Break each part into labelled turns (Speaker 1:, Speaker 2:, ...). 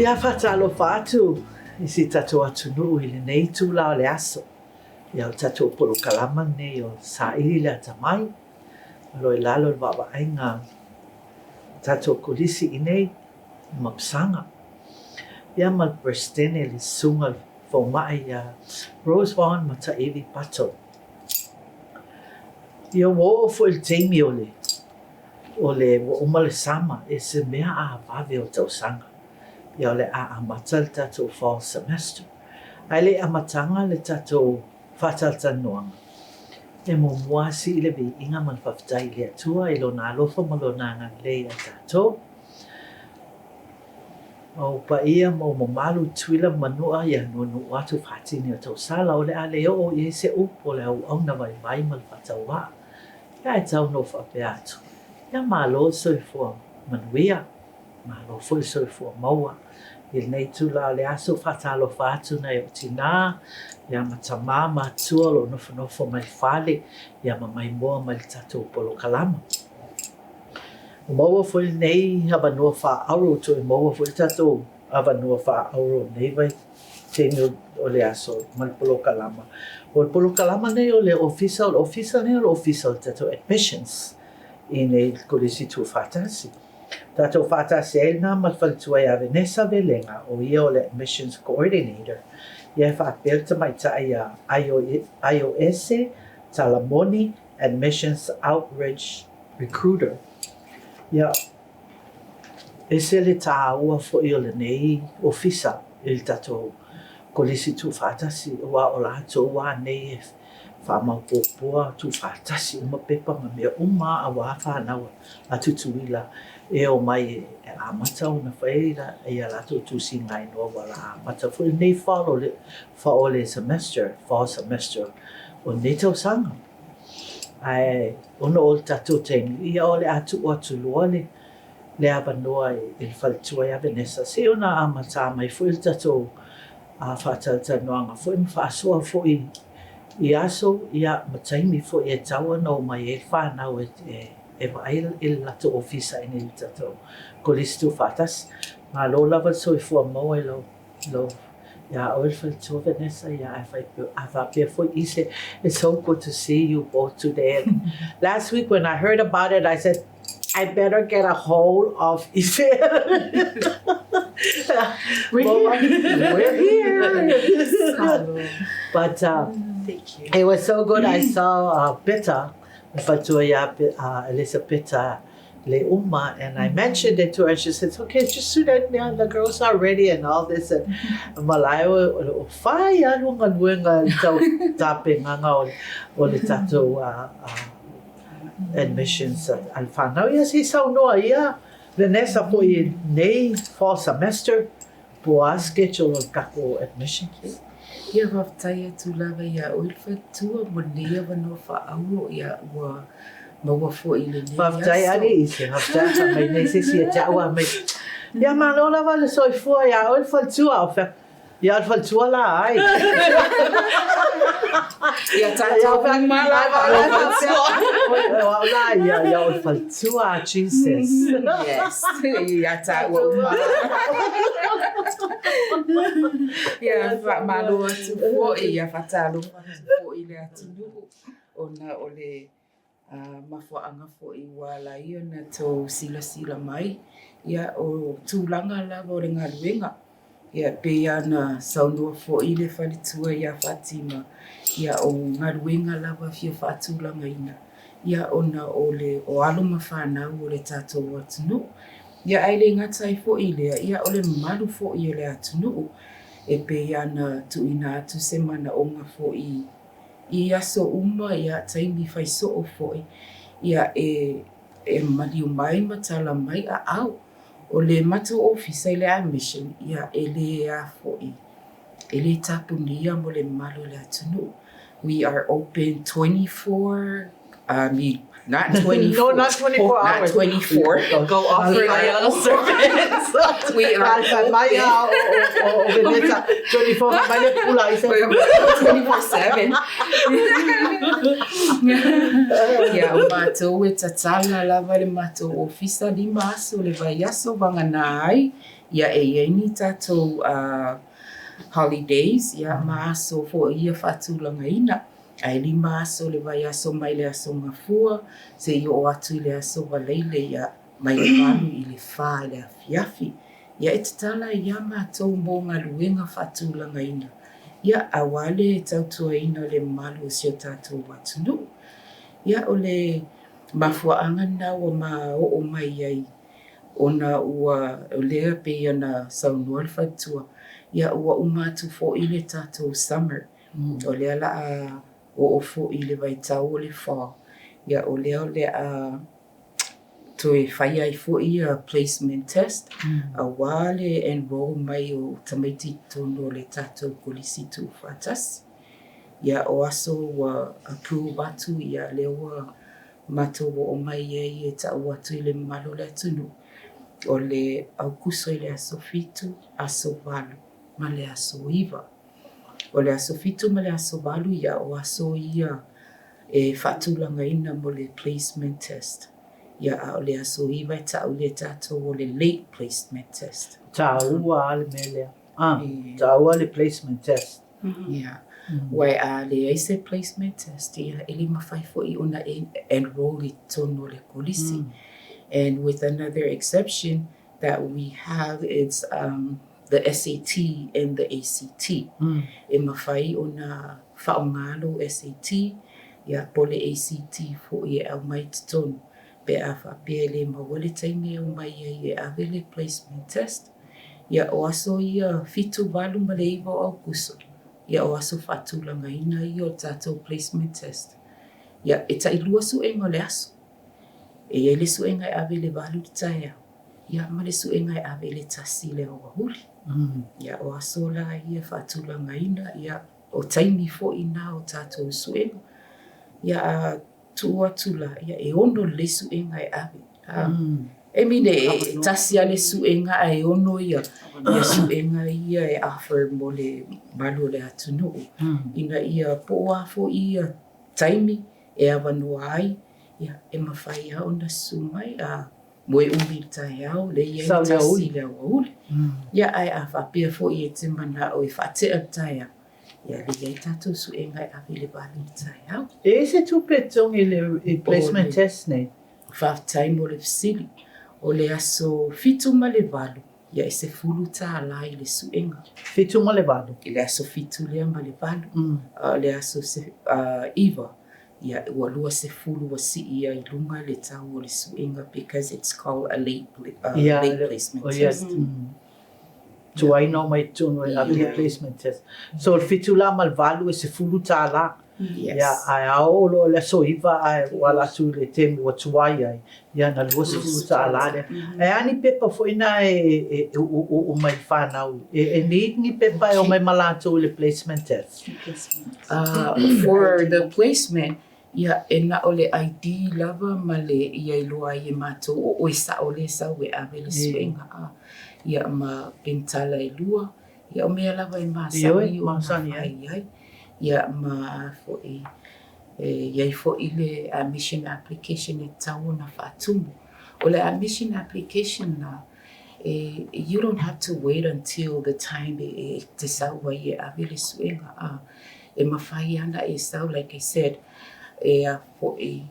Speaker 1: Ia whatalo whātu I si tatou atunu I le nei tūla o le aso. Ia o tatou polo kalama nei o Saili le Atamai. Loi lalo le wawaainga tatou kulisi I nei mapsanga. Ia mal prestene le sunga fomai ia Rose Vaughan ma taiwi pato. Ia wo fo il teimi o le uma le sama e se mea a vave o tausanga. Ia o le a amata le tatou fall semester. Ai le amatanga le tatou whataltanuanga. E mo muasi I le vi inga man whaftai le atua I lona alofa ma lona nganlei a tatou. O pa ia mo malu tuila manua ia nunu atu whatini o tausala o le a leo o I se upo le au na vai mal whataua. Ia e tau no whapea atu. Ia malo soifua manuia. Malo foi soifua maua. I nei tula le aso whatalo whatu nei o tina. Ia matama matua lo nofo mai whale. Ia mai moa mai tatou polo kalama. O maua foi nei avanua wha auro to I maua foi tatou avanua wha auro nei vai tenu o le aso mai polo kalama. O polo kalama nei o le official nei o le official tatou admissions I nei kolisi tu whatasi. Tatou whatasi e na malwhalitua I a Vanessa Velenga o ia o le admissions coordinator. Ia e whaapelta mai tai a IOS Talamoni admissions outreach recruiter. Ia e se le tāua fo I o le nei ofisa I le tatou kolisi tu whatasi ua o la tō wā nei e whamaupopua tu whatasi uma pepa ma mea uma a wā whānaua a tutuila e o mai e amata o na whaeira e a lato tu si ngai noa wala amata fo I nei wha o le semester, fall semester o nei tau sanga. Ai, ono o le tatou teni, ia o le atu o atu lua le avanoa I le whalitua I a Vanessa. Se ona amata mai fo I le tatou a whataltanoanga fo I mwhaasua fo I aso ia mataimi fo I e taua no mai e whanau e vai I lato ofisa I nei tatou kolisi tu whatas. Ngā lo lava so I fua mau e lo ia o le whalitua Vanessa ia a whapea fo I se. It's so good to see you both today. And last week when I heard about it, I said, I better get a hold of Ife. We're here. But
Speaker 2: thank you.
Speaker 1: It was so good. I saw Pita, Elisa Pita Le Uma, and I mentioned it to her. And she said, okay, just so that the girls are ready and all this. And Malayo, fire, tapping o le tatou admissions alfana. Ia si sau noa ia Vanessa po I nei fall semester po a schedule o kako admissions.
Speaker 2: Ia whaftai atu lawa ia oilfa tua mo nea wano whaau ia ua maua fo I le nei
Speaker 1: Whaftai ari ise, whaftai mai nei se si a taua mai. Ia mano lawa le soifua ia oilfa tua o whak. Ia oilfa tua la ai.
Speaker 2: Ia tātou malawa
Speaker 1: ia oilfa tua, Jesus.
Speaker 2: Yes, ia tātou ia whamalo atu fo ia whatalo fo I le atunu ona o le mafuaanga fo I wala ia na tau sila mai ia o tūlanga lava o le ngaluenga ia pe ana saunua fo I le whalitua ia Fatima ia o ngaluenga lava fia whaatūlanga ina ia ona o aluma whanau o le tātou atunu ia ai le ngatai fo I lea ia o le malu fo I le atunu e pe ana tuina atu se mana onga fo I aso uma ia taimi whaiso o fo ia e maliu mai matala mai a au o le mata office I le admission ia e le a fo e le tapunia mo le malu le atunu. We are open 24 Not 24.
Speaker 1: No, not 24
Speaker 2: Not
Speaker 1: hours.
Speaker 2: 24.
Speaker 1: Go offer your service.
Speaker 2: We are
Speaker 1: Maya o Veneza 24 maya pula isa.
Speaker 2: 24/7. Ya mato e tatala lava le mato ofisa di maso le vaiaso vanganai ya e ni tato holidays ya maso fo ia fatulanga ina ai li maso le vaiaso mai le aso ngafua se yo atu le aso valeile ya mai valu i le fa le afiafi ya e tatala ya mato mbonga luenga fatulanga ina ya awale tautua ina le malu sio tatu watunu ya ole mafuaanga na o ma o mai ai ona ua olea pe ana saunua le fatua ya ua umatu fo ile tatu summer olea la o fo ile vai tau le fall ya olea to fai ai fo ia placement test awale enroll mai o tamaiti tono le tatu kolisi tu fatas ya o aso wa approve atu ya lewa mato o mai e tau atu ile malo le tunu o le aukuso le aso fitu aso valu ma le aso iva o le aso fitu ma le aso valu ya o aso ia e fatulanga ina mo le placement test ya o le aso iva tau le tato o le late placement test
Speaker 1: Taua ale melea. Taua le placement test.
Speaker 2: Yeah. Wai le aise placement test ia ili mawhai fo I ona enroll I tono le kolisi. And with another exception that we have, it's the SAT and the ACT. E mawhai ona whaongalo SAT, ia pole ACT fo I au mai tono. Pe a whapele mawale taime o mai e avele placement test. Ia o aso ia fitu walu ma le iwa o kuso. Ia o aso fatulanga ina I o tatou placement test. Ia e tailua suenga le aso. E le suenga e ave le walu taia. Ia ma le suenga e ave le tasi le o wahuli. Ia o aso la ia fatulanga ina. Ia o taimi fo ina o tatou suenga. Ia tua tula. Ia e ono le suenga e ave. E mine e tasi ale suenga e ono ia. Ia suenga ia e offer mo le malu le atunu. Ina ia poa fo ia taimi e awanua ai. Ia e mawhai au na sumai a moe umi tai au le ia i tasi le auli. Ia ai a whapia fo I e te mana o I whatea tai au. Ia le ia I tatu suenga e awe le bali tai au.
Speaker 1: E se tupe tongi le placement test nei?
Speaker 2: Whaftai mo le fisili. O le aso fitu ma le valu. Ia e se fulu ta ala I le suenga.
Speaker 1: Fitu ma le valu?
Speaker 2: I le aso fitu lea ma le valu. Le aso se iwa. Ia ua lua se fulu wa si ia I lunga le tau o le suenga because it's called a late placement test.
Speaker 1: So I know my tune a late placement test. So fitu la mal valu e se fulu ta ala.
Speaker 2: Yes.
Speaker 1: Ia ai ao lo le so iwa ai wala su le temi wa tuai ai. Ia na lua se fulu ta ala le. E ani pepa fo ina o mai whanau. E ni pepa e o mai malato le placement test.
Speaker 2: For the placement, ia e na o le ID lava ma le ia I loa I e mato o isa o le sa we ave le suenga. Ia ma pentala e lua. Ia o mea lava e masani o mawhai ai. Ia ma fo ia fo I le admission application e tau na whaatumu. O le admission application na you don't have to wait until the time te sau wa I e ave le suenga. E mawhai ana e sau, like I said, fo e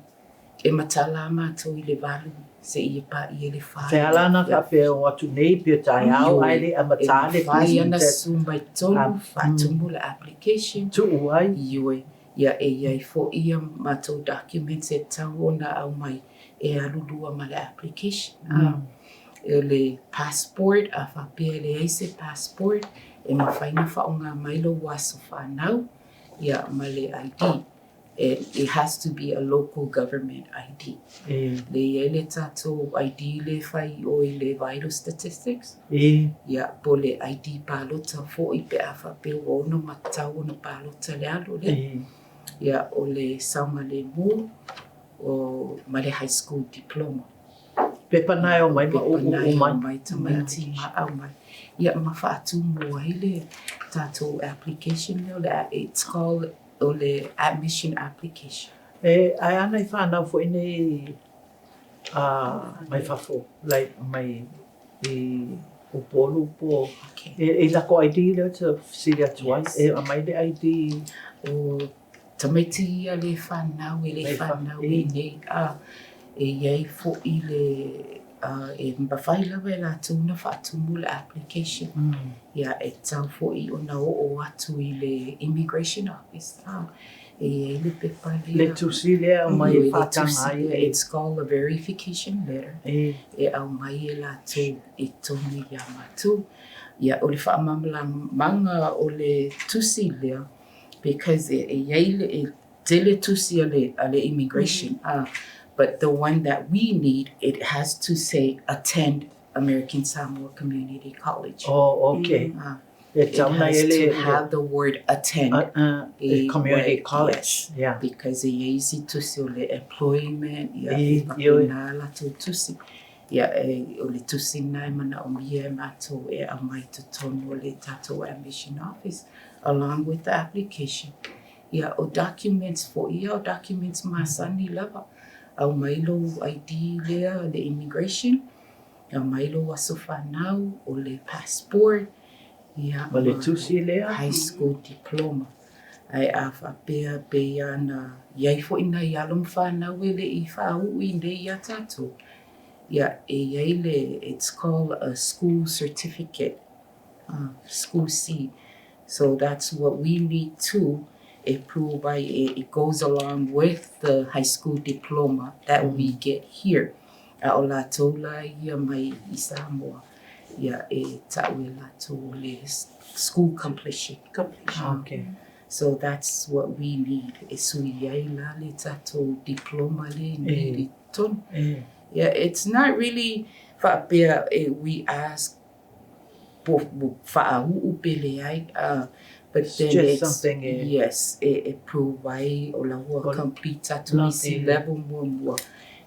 Speaker 2: matala mātou I le walu se I pa I le whai.
Speaker 1: Te alana ka pe o atu nei pe tai au ai le a matale
Speaker 2: whai ana sumbai tonu whaatumu le application.
Speaker 1: Tu uai.
Speaker 2: Iwe. Ia e iai fo ia mātou documents e tau ona au mai e alulua ma le application. E le passport, a whapea le eise passport, e mawhaina whaonga mailo waso whanau, ia ma le ID. It has to be a local government ID. Le ele tato ID le whai o I le vital statistics. Ia po le ID palota fo I pe a whapea o ono matau ono palota le alo le. Ia o le saunga le mo, o ma le high school diploma.
Speaker 1: Pepa nai o mai ma o
Speaker 2: mai tamaiti ma au mai. Ia ma whaatu mua hele tātou application le it's called o le admission application.
Speaker 1: Ai ana I whanau fo ine mai whafo, like mai o polu po. Lako ID leo te siri atu ai, a mai le ID
Speaker 2: o tamaiti ia le whanau le whanau nei iei fo I le mbawhai lawa la tūna whaatumu le application. Ia tau fo I ona o atu I le immigration office. Le pepa
Speaker 1: le tusi lea o mai whatanga ai.
Speaker 2: It's called a verification letter. Au mai la tū tonu ia matu. Ia o le whaamamanga o le tusi lea because iei le tusi ale immigration. But the one that we need, it has to say attend American Samoa Community College.
Speaker 1: Oh, okay.
Speaker 2: It has to have the word attend.
Speaker 1: Community college.
Speaker 2: Yes,
Speaker 1: yeah.
Speaker 2: Because it's easy to see the employment. Yeah, la tusi. Yeah, le tusi nai mana o mia mato a mai to tono le tato admission office along with the application. Yeah, o documents for documents masani lava. Au mailo ID lea le immigration. Au mailo waso whanau o le passport. Ia
Speaker 1: le tusi lea
Speaker 2: high school diploma. Ai a whapea na iai fo ina I alum whanau le I whau I nei a tato. Ia iai it's called a school certificate. School C. So that's what we need to prove by it goes along with the high school diploma that we get here. A o la tola ia mai I Samoa. Yeah, school completion.
Speaker 1: Okay.
Speaker 2: So that's what we need. Diploma. Yeah, it's not really we ask but then
Speaker 1: it's something.
Speaker 2: Yes, it provide or complete level more.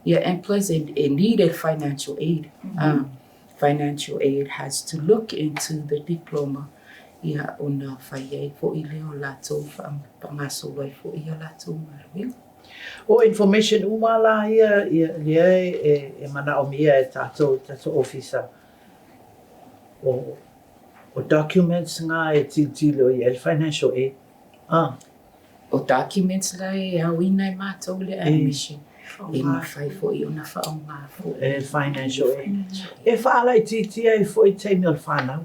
Speaker 2: Yeah, and plus it needed financial aid. Financial aid has to look into the diploma. Ia ona whaiei fo I leo lato pangaso wai fo I lato marwil.
Speaker 1: O information umala ia e mana o mia e tato officer. O documents nga e tilo I financial aid.
Speaker 2: O documents la e awina mato le admission. E mawhai fo I ona whaonga fo
Speaker 1: financial aid. E whaala I titi ai fo I teimi o whanau.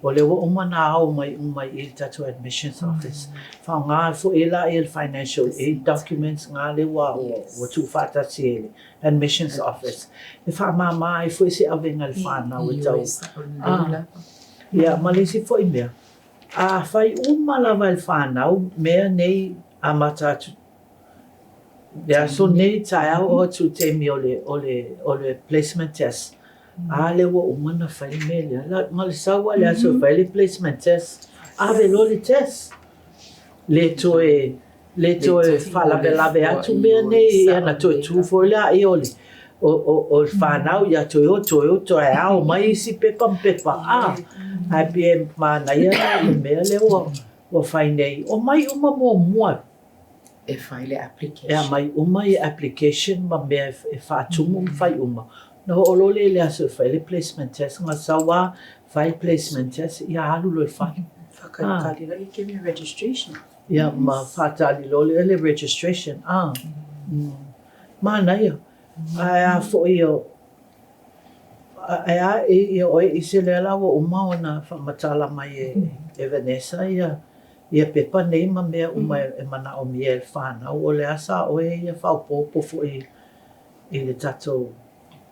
Speaker 1: O le wo umana au mai I tato admissions office. Whaonga fo I la I financial aid documents nga le wa tu whata siele. Admissions office. E whaamama ai fo I se awenga le whanau e tau. Ia, malisi fo I mea. Whai umalawa le whanau mea nei a matatu. Yeah, so nei tai au o tu te mi o le placement test. Le wo umana whai me le. Ngale sawa le aso whai le placement test. Ave lo le test. Le toe whalawe atu mea nei ana toe tufo le a e ole. O whanau ia toe o au mai isi pepa. Ai pia mana ia le mea le o whai nei. O mai uma mua.
Speaker 2: E whai le application.
Speaker 1: Ea mai uma I application ma mea e whaatumu whai uma. No olo le aso whai le placement test. Ngā sawa whai placement test ia halu lo whai.
Speaker 2: Whakakali la I give you registration.
Speaker 1: Ia ma whatali lo le registration. Mana ia. Ai fo iyo. Ai I se le lawa uma ona whamatala mai e Vanessa ia. Ia pepa nei ma mea uma e mana o mia e whanau o le asa o ia whaupopo fo I le tato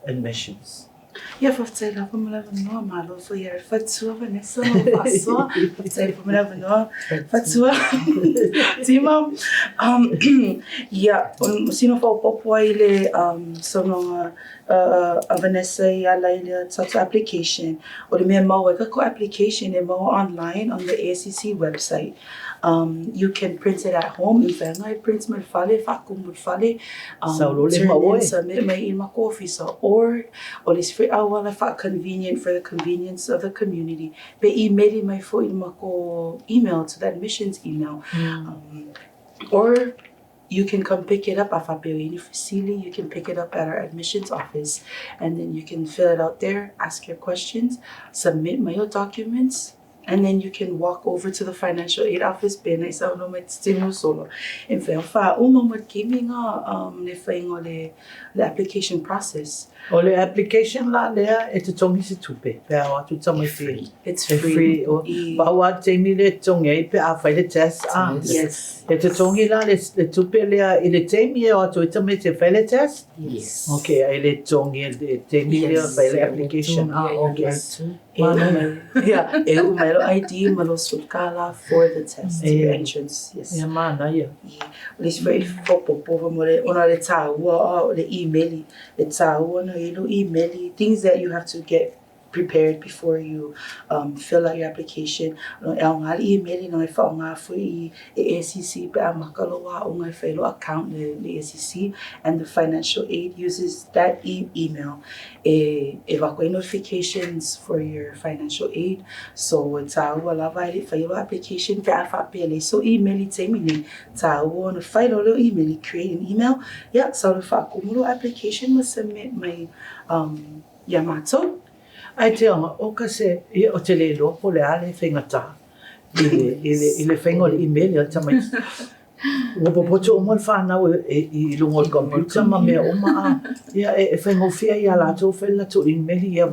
Speaker 1: admissions.
Speaker 3: Ia whaftai la pamalawa noa malo fo ia whatua Vanessa no whasoa. Whaftai pamalawa noa whatua. Tima, ia, sino whaupopo ai le sononga a Vanessa ia lai le tato application. O le mea mau e kako application e mau online on the ASCC website. You can print it at home. In whenga print mo fale, whaku mo fale.
Speaker 1: Turn
Speaker 3: in, submit my in my office. Or it's free awala fa convenient for the convenience of the community. Be email my phone in my email to the admissions email. Or you can come pick it up at Fabiani Facility. You can pick it up at our admissions office, and then you can fill it out there, ask your questions, submit your documents, and then you can walk over to the financial aid office. Bena isa no met stimu solo. In fa mat giving the application process.
Speaker 1: O le application la lea e te tongi se tupe. Pea o atu tamai te.
Speaker 3: It's
Speaker 1: E free. O bawa te mi le tongi e pe a whai le test.
Speaker 3: Yes.
Speaker 1: E te tongi la le tupe lea i le te mi e o atu e tamai te whai le test?
Speaker 3: Yes.
Speaker 1: Okay, e le tongi e te mi lea whai le application. Okay.
Speaker 3: Yeah, e umelo ID malo sulkala for the test, your entrance. Yes.
Speaker 1: Ia mana ia.
Speaker 3: Let's very popo more ona le taua le email le taua no email things that you have to get prepared before you fill out your application. No ngal email no fa nga fu I ASCC pe amakaloa o nga failo account le ASCC, and the financial aid uses that email. Evacuate notifications for your financial aid. So taua la vai failo application pe afa pele so email te mini taua no failo lo email create an email. Yeah, so fa kumulo application must submit my Yamato.
Speaker 1: Ai te anga, o ka se, o te le lopo le ale whengata. I le whengo le email al tamai. Ua popoto o mal whanau I lungo le computer ma mea o maa. Ia e whengo fia I ala tō whenga tō email ia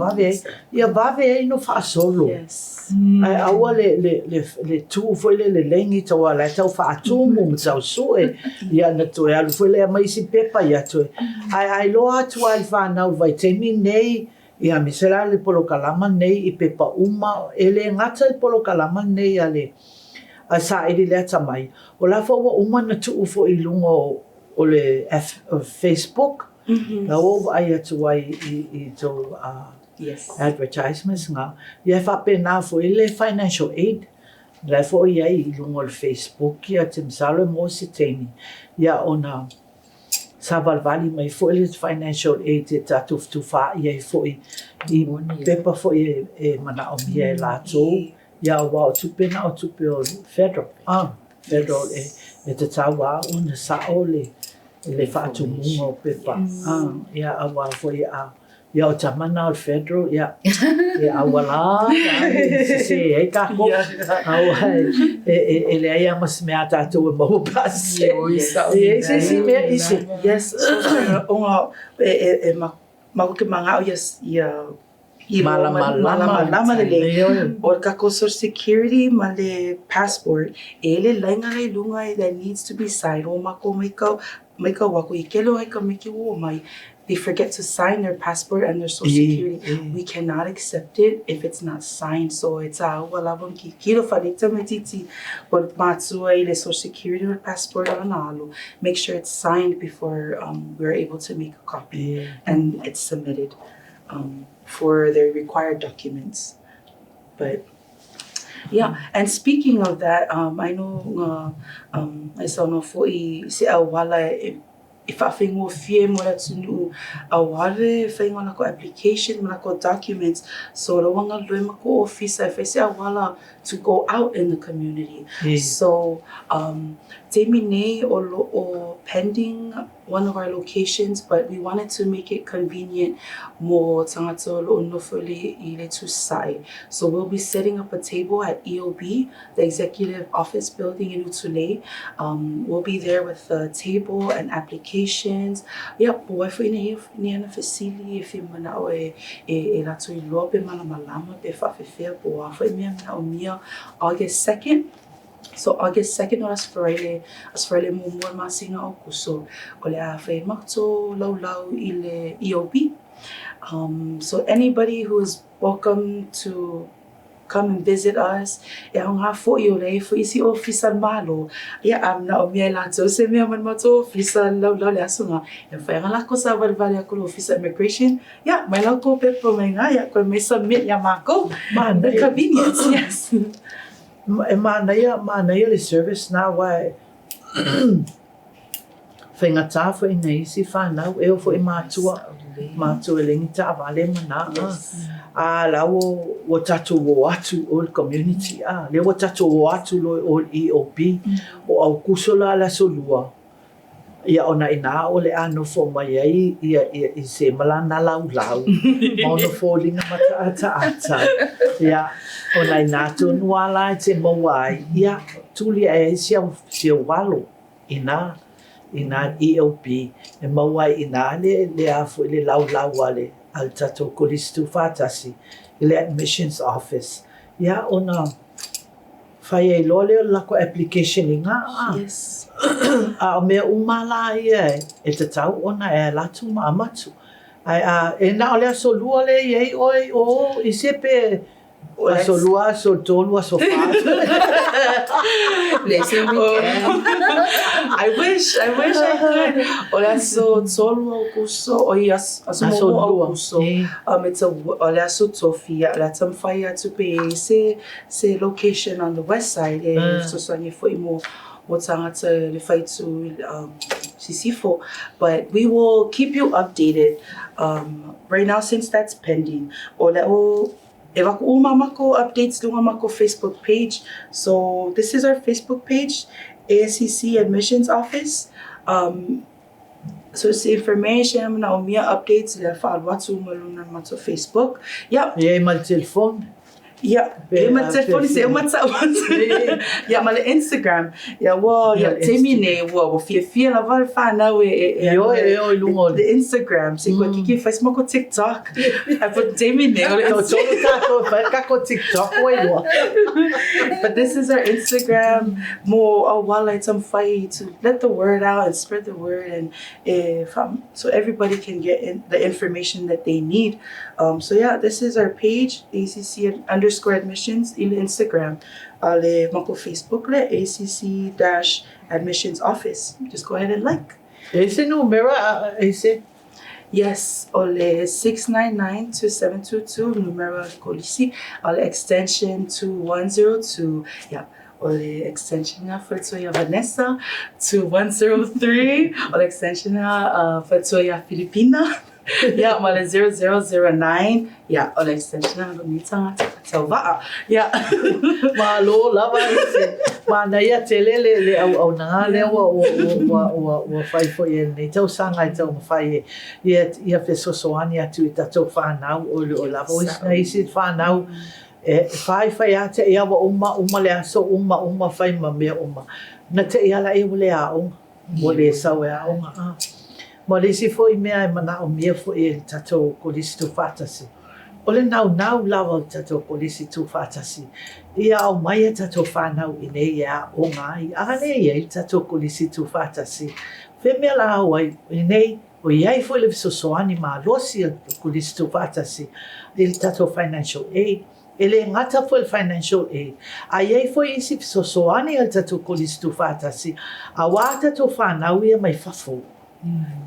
Speaker 1: vave e no wha solo.
Speaker 3: Yes.
Speaker 1: Ai aua le tū whele le lengi tawa lai tau wha atumu ma tau sue. Ia na tō e alu whele a maisi pepa ia tō. Ai loa tua I whanau vai te mi nei. Ia misera le polo kalama nei I pepa uma ele ngata I polo kalama nei ale a Saili le Atamai. O la fa uma na tu fo I lungo o le Facebook. Na o ai atu ai I to
Speaker 3: yes
Speaker 1: advertisements nga. Ia fa pena fo ile financial aid. La fo ia I lungo le Facebook ia te msalo mo se teni. Ia ona Savalvali mai fo ile financial aid te tatu tufa ia fo I pepa fo e mana o mia e lato ia wa tupe na o tupe o federal federal e te tawa una sa ole le fa tu mo pepa ia wa fo ia o tamana o federal ia awala se e ka ko ele ia mas me ata tu mo pas se me isi
Speaker 3: yes onga ma ke manga o yes ia malama le or ka ko social security ma le passport ele lainga le lunga that needs to be signed o ma ko mai ka wa ko ikelo ai ka miki wo mai. They forget to sign their passport and their social security. We cannot accept it if it's not signed. So it's wala bang kilo falita metiti but matsua ile social security or passport analo. Make sure it's signed before we're able to make a copy and it's submitted for their required documents. But yeah, and speaking of that, I know I saw no for se awala if I think more fear more to know a wale thing on a application, on a documents, so the one go office if I say a wala to go out in the community. So Temine or pending one of our locations, but we wanted to make it convenient more tangato lo nofuli ile to sai. So we'll be setting up a table at EOB, the executive office building in Utule. We'll be there with a table and applications. Yep, boy for in a facility if you mana e la to lobe mana malama be fa fe bo for me na August 2nd. So August 2nd as Friday mo masina o kuso ole a fe makto lau ile EOB. So anybody who is welcome to come and visit us. E nga fo yo le fo isi officer malo. Ya amna o mia la to se mia man mato officer lau le asunga. E fa nga ko sa valvali ko officer immigration. Ya mai la ko pe po mai nga ya ko me submit ya mako. Man the convenience. Yes.
Speaker 1: Mana le service na wai whaingata fo ina isi whanau eo fo i mātua lengi ta avale mana a lau o tatu o atu o le community le o tatu o atu o le EOP o au kusola la solua ia ona ina o le ano fo mai ai ia i se malana lau mauna fo linga mata ata ia ona ina tonu ala te mawai ia tuli ai sia walo ina EOP e mawai ina le afu le lau ale al tato kolistu fatasi le admissions office ia ona fai ai lole lako application inga
Speaker 3: Yes.
Speaker 1: a o mea umala ia e te tau ona e latu maamatu ai e na ole so lua le iei oi o i sepe so lua so tolua so fatu
Speaker 2: Let's weekend.
Speaker 3: I wish I could. Olha só solo kuso o ias aso mo kuso. It's a olha só Sofia la tamfaya to be se location on the west side so sonye foi mo tangata le fight to CC4, but we will keep you updated right now since that's pending. Eva ko mamako updates lunga mako Facebook page. So this is our Facebook page, ASCC Admissions Office. So it's information na umia updates le fa watu maluna mato Facebook. Yeah.
Speaker 1: Yeah, my telephone.
Speaker 3: Yeah, my telephone is yeah, my Instagram. Yeah, well, yeah, temine wo fia la var fa na we the Instagram. Se ko kiki faz mo ko TikTok. I put temine
Speaker 1: TikTok
Speaker 3: But this is our Instagram. More while it's some fight to let the word out and spread the word and so everybody can get the information that they need. So yeah, this is our page, ACC _admissions in Instagram. Ale mako Facebook le ACC-admissions office. Just go ahead and like.
Speaker 1: Ese numero ese.
Speaker 3: Yes, ole 699-2722 numero kolisi. Ole extension 2102. Yeah. Ole extension na Fatoya Vanessa 2103. Ole extension na Fatoya Filipina. Yeah, mala 0009. Yeah, ole extension na Lumita Tava. Yeah.
Speaker 1: Malo lava ese. Mana ia telele le au na le wa fai fo ye ne tau sanga tau fai ia fe sosoani atu ta tau fa nau o lava o na isi fa nau fai ate ia wa uma le aso uma fai ma me uma na te ia la e le a o le sa we a o mo le si fo i mea mana o mea fo e tato kolisi tu fatasi o le nau lava tato kolisi tu fatasi ia au mai tato whanau i nei ia o ngai a ne ia tato kolisi tu fatasi fe mea la au ai i nei o iai fo le sosoani ma losi kolisi tu fatasi il tato financial aid ele ngata fo il financial aid a iai fo isi sosoani il tato kolisi tu fatasi a wata to whanau ia mai fafo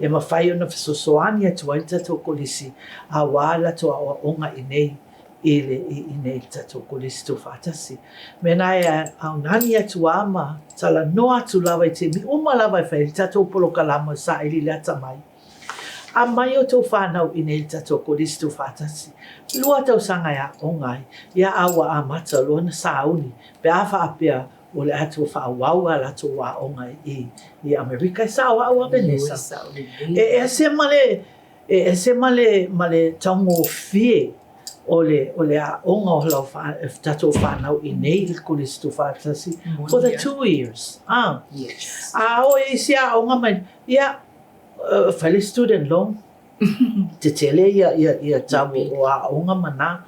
Speaker 1: e mawhai ona fesosoani atu ai tato kolisi a wala to a onga i nei i nei tato kolisi tu fatasi mena e au nani atu ama tala no atu lava i te mi uma lava i whai tato polo kalama Saili le Atamai a mai o tau whanau i nei tato kolisi tu fatasi lua tau sanga ia ongai ia awa a mata lua na sauni pe awha apea o le atu whaawau ala to wa onga i Amerika sa wa Vanessa se male tango fie o le a onga o lau tato whanau i nei il kolisi tu fatasi for the 2 years
Speaker 2: Yes.
Speaker 1: o isi a onga mai ia whale student loan te tele ia tamu o a onga mana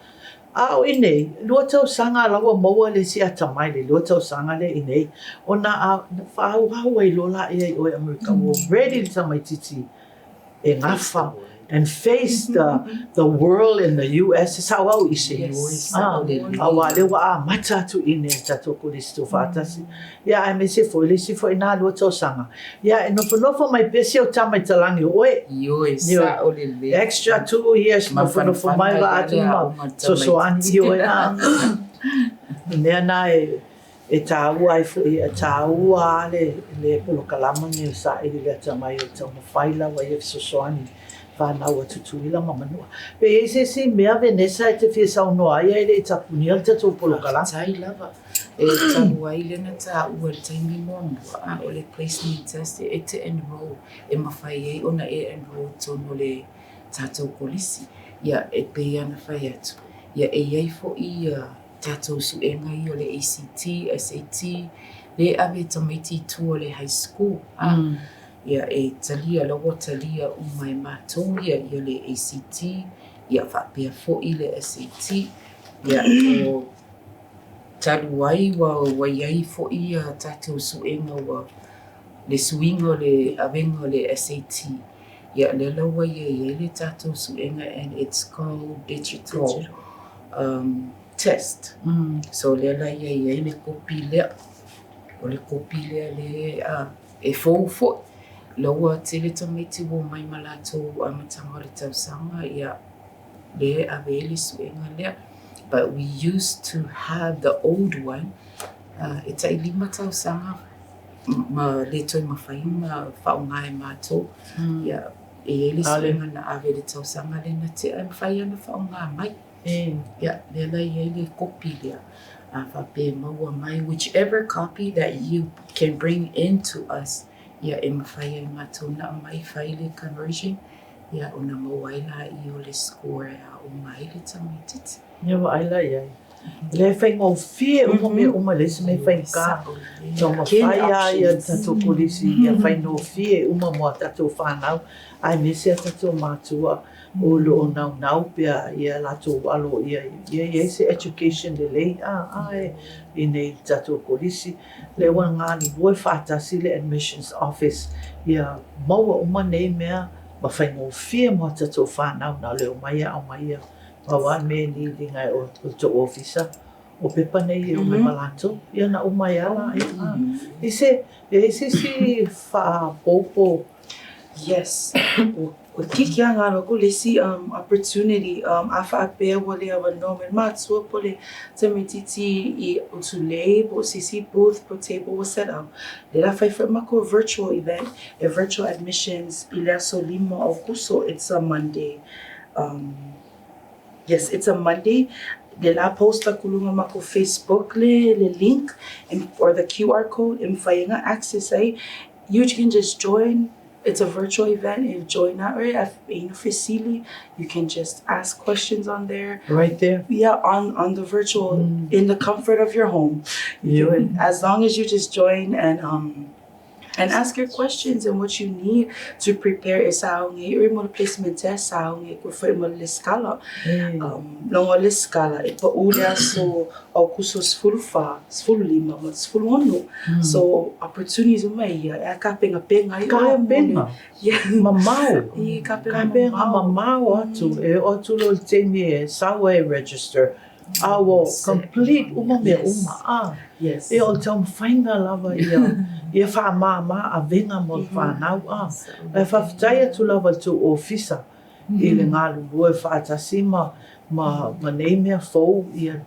Speaker 1: o inei, lua tau sanga lawa maua le si atamai le lua tau sanga le inei. O na whau ai lola e o Amerika o ready le tamai titi e ngafa and face the world in the US. Is how au ise. Awa le wa a mata tu ine tato kolisi tu fatasi. Ya ai me se foi le si foi na lua tau sanga. Ya no nofo mai pesi o tamai talangi oe.
Speaker 2: Sa o le le.
Speaker 1: Extra 2 years nofo mai va atu ma. So ani oe a. Nea na e tāua ai fu'i e tāua le polokalama ni o Saili le Atamai o tau mawhaila wa ia fisosoani whanau a tutuila ma manua. Pe e se mea venesa e te fia saunoa ia ele i tapunia le tatou polokalama.
Speaker 2: Tai lava. E talu ai lena ta ua le taimi moa mua o le placement test e te enroll e mawhai ei ona e enroll tono le tātou polisi. Ia e pe ana whai atu. Ia e iai fo i tātou suenga i o le ACT, SAT, le ave tamaiti tu o le high school. Ia e talia lawa talia umai mātou ia i o le ACT, ia whapea fo i le SAT, ia o talu ai wa iai fo i tātou suenga wa le suinga le avenga o le SAT. Ia le lawa iai le tātou suenga and it's called digital test. So le la iai le kopi lea. O le kopi lea le e fou fo. Lawa tele tamaiti wo mai malatou amatanga o le tausanga ia le ave le suenga lea. But we used to have the old one. It's a lima tausanga ma le toi mawhai ma whaunga e mātou. Ia e le suenga na ave le tausanga le na te whai ana whaunga mai. Ia le la ia le kopi lea. Whape maua mai, whichever copy that you can bring into us. Ia e mawhai ai mātou na mai whai le conversion. Ia o na mawaila i o le score o mai le tamaititi.
Speaker 1: Ia wa aila iai. Le whai ngau fie uma me uma le se me whai ka. Tau mawhai a ia tatou polisi ia whai no fie uma mua tatou whanau. Ai me se tatou mātua o lo nau pia ia latou walo ia se education le lei. I nei tatou polisi. Le wa ngani boi whātasi le admissions office. Ia maua uma nei mea ma whai ngau fie mua tatou whanau na leo mai au mai Pawa me ni ngai o to officer o pepa nei o me malato ia na umai ala ise si fa popo.
Speaker 3: Yes. O kiki anga no ko lesi opportunity afa ape wale ava no me matsua po le tamititi I utule po sisi booth po table was set up. Le la fai mako virtual event, a virtual admissions ila so lima o kuso. It's a Monday. Yes, it's a Monday. De la posta kulunga mako Facebook le link or the QR code and fainga access ay you can just join. It's a virtual event and join that right facility. You can just ask questions on there.
Speaker 1: Right there.
Speaker 3: Yeah, on the virtual in the comfort of your home. As long as you just join and ask your questions and what you need to prepare isaongi or mo placement test saongi ko foi mo l'escala longo l'escala e pa ulia so au kusos full lima mas full ono so opportunities mai ya ka penga yeah
Speaker 1: mamau
Speaker 3: I ka
Speaker 1: penga mamau atu e otu lo temi e sawa register awo complete uma
Speaker 3: yes
Speaker 1: e o tau whainga lava ia wha mama a venga mo whanau e whawhitai atu lava tu ofisa I le ngā lulu e whaatasi ma nei mea fau ia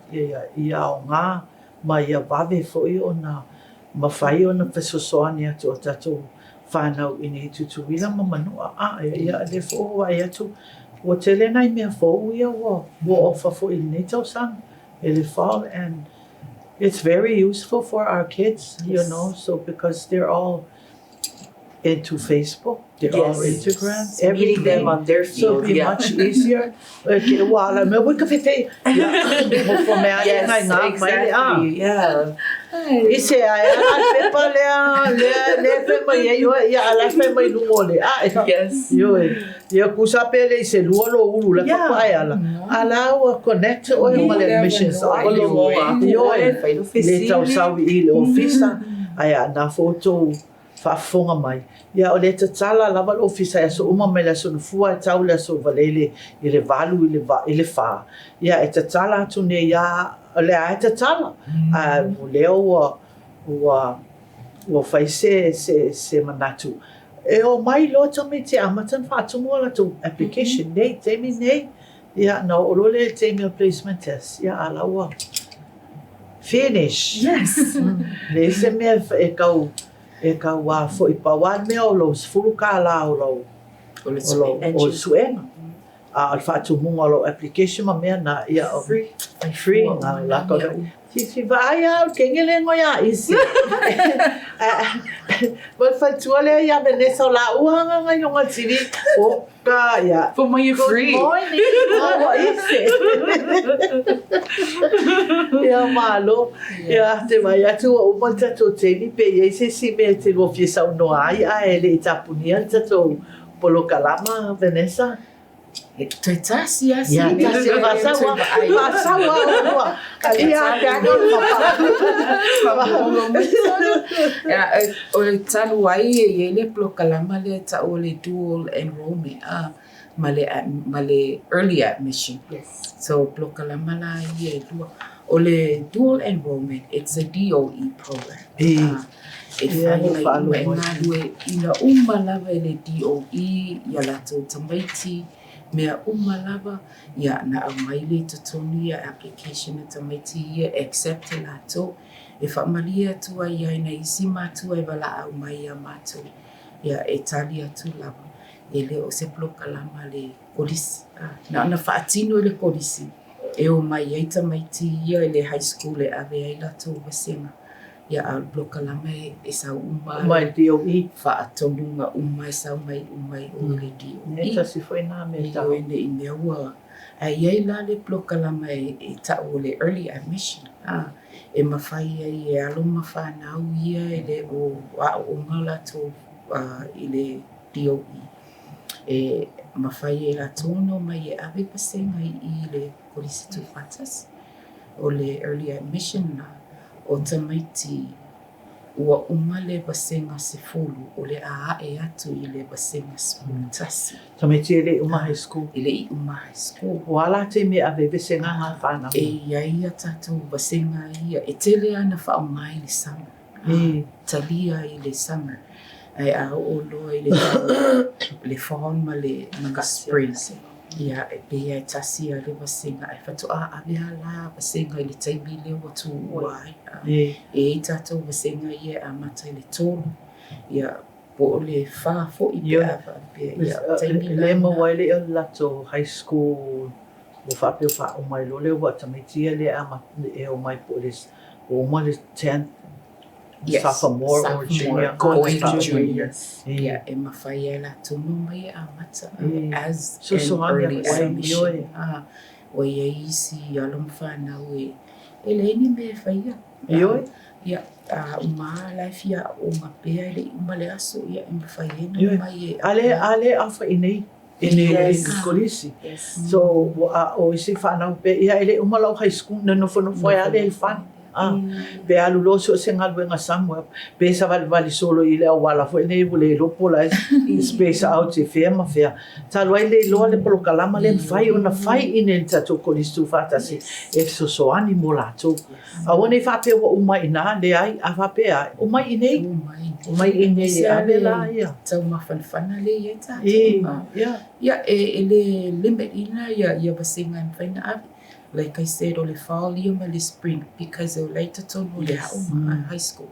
Speaker 1: o ngā ma ia wawe foi o na ma whai o na whesosoani atu o tatou whanau I nei tutuila ma manua ia le fau ai atu o tele nai mea fau ia wo ofa foi nei tau sang e le fall and it's very useful for our kids, you know, so because they're all into Facebook, they're all Instagram,
Speaker 3: meeting them on their feed.
Speaker 1: So it'll be much easier. Okay, well, I'm going to
Speaker 3: exactly. Yeah.
Speaker 1: Ise ai ala pepa le pepa ia ala pepa I lungo le
Speaker 3: yes
Speaker 1: ia kusa pele se luolo ulu la papa ala wa connect o ma le admissions le tau sawi I le ofisa ai na foto whaafonga mai ia o le tatala lava le ofisa ia so uma me le so fua tau le so valele I le valu I le fa ia e tatala atu ne ia le a tatala leo wa fai se manatu e o mai lo tami te amatan whaatumu ala tu application nei temi nei ia na o le temi placement test ia ala ua finish.
Speaker 3: Yes.
Speaker 1: Le se mea e kau wā fo I pawan mea o lo sifuru ka la o lo o suenga. A al whaatumunga o lo application ma mea na ia o free ngā lako. Si vai au kengele ngo ya isi. But fatua le ya Vanessa la uanga nga yonga tiri o ka ya.
Speaker 3: For when you're free.
Speaker 1: Good morning. What is it? Ya malo. Ya te mai atu o umanta to teni pe ye se si me te lo fiesa no ai a ele tapunia tato polo kalama Vanessa.
Speaker 2: Toi tasi a si.
Speaker 1: Ya tasi masawa. Masawa. Alia kano
Speaker 2: Ya o le talu ai e le plokalama le ta o le dual enrollment male early admission.
Speaker 3: Yes.
Speaker 2: So plokalama la ye o le dual enrollment, it's a DOE program. E whai mai ina lava le DOE ya lato tamaiti mea lava ya na au mai le totoni ya application na tamaiti ya accept lato e whaamalia tua ia ina isi matua e wala au mai ya mato ya e tali atu lava e le o se plokalama le kolisi na ana whaatino le kolisi e o mai ai tamaiti ia le high school e ave ai lato wasenga ya al plokalama e sa
Speaker 1: mai DOE
Speaker 2: whaatonunga e sa umai o le DOE
Speaker 1: neta si foi na me
Speaker 2: ta o le ine ua ai ai la le plokalama e ta o le early admission e mawhai ai e alo mawhanau ia e le o ngala to i le DOE e mawhai e la tono mai e ave pasenga I le kolisi tu fatas o le early admission na o tamaiti ua umale pasenga sefulu o le e atu I le pasenga tasi.
Speaker 1: Tamaiti ele uma high school.
Speaker 2: Ele uma high school.
Speaker 1: Wala te me ave vesenga ngā whanau.
Speaker 2: E ia tatu pasenga ia e tele ana whaamai le summer. Talia I le summer. Ai a o loa I le fall ma le spring. Ia e pea e tasi a le pasenga e whatua avea la pasenga I le taimi le watu uai. E tatou pasenga ia a mata I le tolu. Ia po le wha fo I pea ia taimi la.
Speaker 1: Le mawai le o lato high school o whapeo wha o mai lo le wa tamaitia le e o mai po le o mai le 10th sophomore or junior.
Speaker 2: Going to junior. Yeah, e mawhai e la tunu mai a mata as an early admission. O ia isi alom whanau e le ni me whaia.
Speaker 1: Ioi?
Speaker 2: Ia, uma life ia o ngā pēa le uma le aso ia e mawhai e no mai e.
Speaker 1: Ale awha inei. Inei kolisi. So, o isi whanau pe ia ele umalau high school na nofo e ale il whani. Pe alu loso se ngaluenga Samuel pe sa vali solo I le wala fo nei vole lopo la space out se fema fea talo ai le lo le polokalama le fai ona fai ine tato kolistu fatasi e so ani molato a wone fa pe o mai na le ai a fa pe ai o mai ine ale la ia
Speaker 2: tau mafana le ia tato ia e le limit ina ia basinga faina abi. Like I said, o le fall ia ma le spring because o later tonu le high school.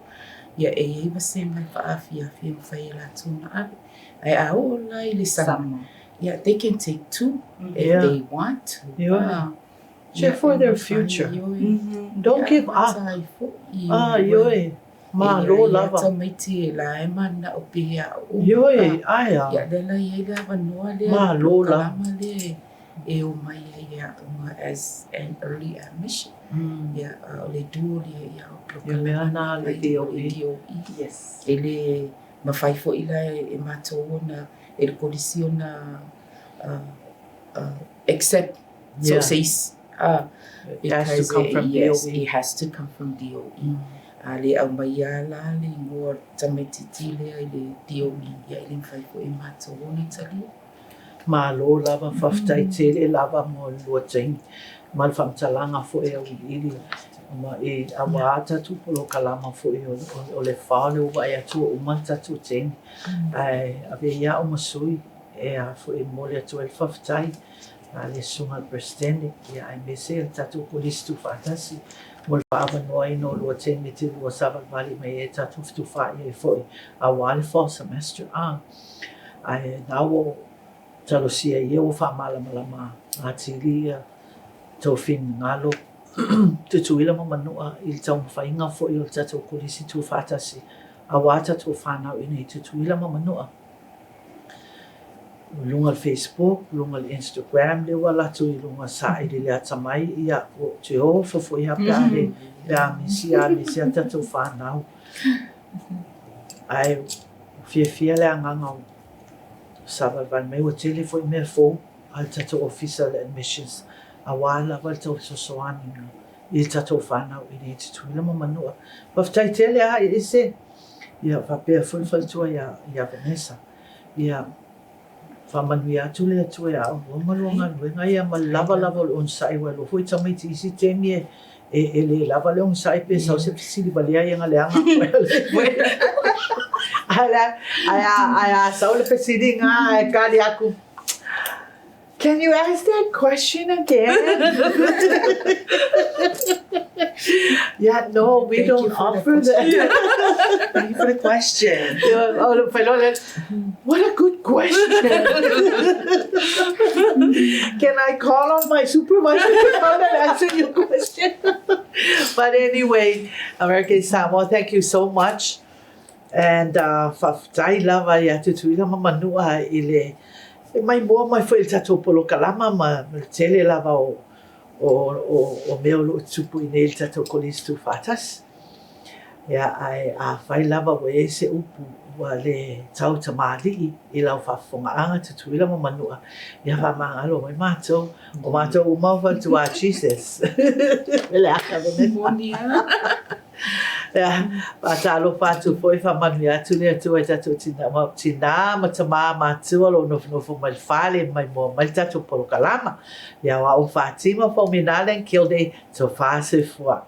Speaker 2: Ia e wasenga whaafia mwhai la tuna abe. Ai a o lai le summer. Yeah, they can take 2 if they want to.
Speaker 1: Check for their future. Don't give up. Yoi. Ma lo lava.
Speaker 2: Tamaiti la e mana o pia o.
Speaker 1: Yoi, aya.
Speaker 2: Ia dela ia lava noa le.
Speaker 1: Ma lo lava.
Speaker 2: E o mai ia as an early admission. Ia o le duo ia o
Speaker 1: prokalama le DOE.
Speaker 2: Yes. Ele mawhai fo ila e matou na e le polisi na accept so says
Speaker 1: it has to come from DOE.
Speaker 2: It has to come from DOE. Ale au mai ala le ngor tamaiti le le DOE ia le mawhai fo e matou na tali.
Speaker 1: Ma lo lava whaftai tele lava mo lua taingi. Ma whamtalanga fo e au iri. Ma e awa atatu polo kalama fo e o le whāle uwa e atua umanta tu taingi. Ave ia o masui e a fo e mole atua e whaftai. Le sunga presidente ia ai mese e tatu polistu whatasi. mo whaava noa ino lua te miti lua sawa vali me e tatu wha i e foi a wale fall semester ai nawo talo sia i o wha malama a tiria tau fin ngalo te tuila mo manua i tau mwhainga fo i o tatu kulisi tu whatasi a wata tu whanau ina i te tuila mo manua lunga Facebook, lunga Instagram le wala tu i lunga Saili le Atamai ia o te o fo ia pare ia misia tatu whanau ai fia le anganga sava van me o tele foi me fo al tatu official admissions a wala wal tau sosoani i tatu whanau i te tuila mo manua waftai tele a i se ia whapea fulfaltua ia Vanessa ia whamanui atu le atu e au wamalonga nuenga ia ma lava o nsai walo hui tamai ti isi temi e le lava le nsai pe sau se fisili balia ia ngale anga ai sau le fisili nga e kari aku Can you ask that question again? Yeah, no, we
Speaker 3: Thank
Speaker 1: don't offer that.
Speaker 3: Thank you for the question.
Speaker 1: What a good question. Can I call on my supervisor to come and answer your question? But anyway, American Samoa, thank you so much. And whaftai lava i atu tuila mamanua i le mai moa mai foi tatou polo kalama ma tele lava o mea lo tupu i nei tatou kolisi tu fatas. Ia ai a whai lava o e se upu wa le tau tamali i lau whafongaanga tutuila mo manua. Ia whamangalo mai mātou o mātou umauwa tu a Jesus. Ele aka veneta. Ia, patalo patu foi whamanu atu le atu e tatou tina matama mātua lo nofo mai whale mai mua mai tatou polo kalama. Ia wa o whatima fau minale kilde to whase fua.